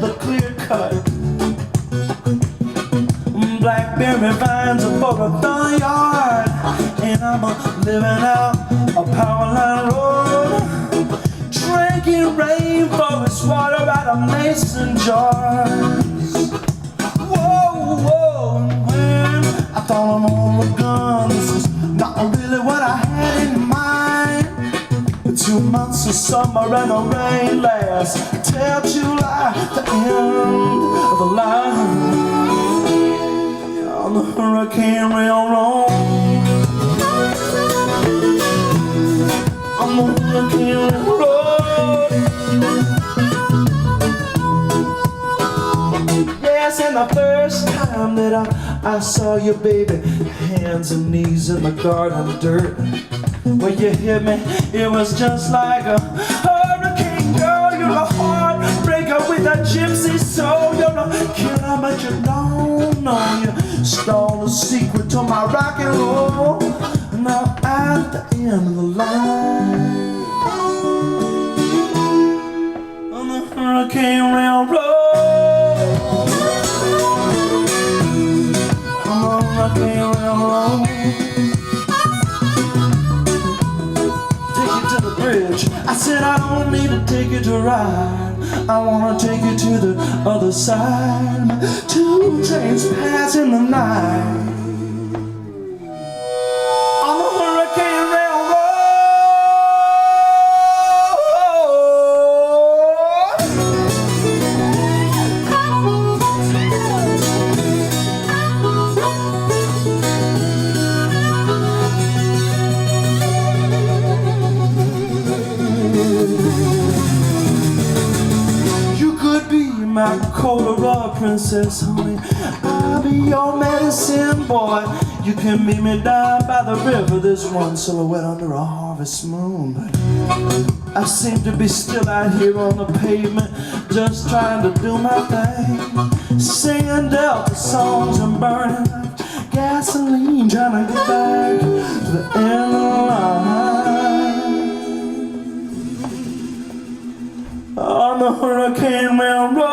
the clear cut. Blackberry vines for a barnyard, and I'm living out a power line road, drinking rainforest water out of mason jars. Whoa, whoa, and when I thought I'm on the gun, this was not really what I had in mind. 2 months of summer and the rain lasts till July, the end of the line. On the Hurricane Railroad, on the Hurricane Railroad. Yes, and the first time that I saw you, baby, hands and knees in the garden dirt, when you hit me, it was just like a hurricane, girl. You're a heartbreaker with a gypsy soul. You're a killer, but you don't know. You stole the secret to my rock and roll. Now at the end of the line, on the Hurricane Railroad, on the Hurricane Railroad. I said I don't need to take you to ride, I wanna take you to the other side. 2 trains pass in the night on the Hurricane Railroad. My Colorado princess, honey, I'll be your medicine boy. You can meet me down by the river. There's one silhouette under a harvest moon, but I seem to be still out here on the pavement, just trying to do my thing, singing Delta songs and burning like gasoline, trying to get back to the end of the line on the Hurricane Railroad.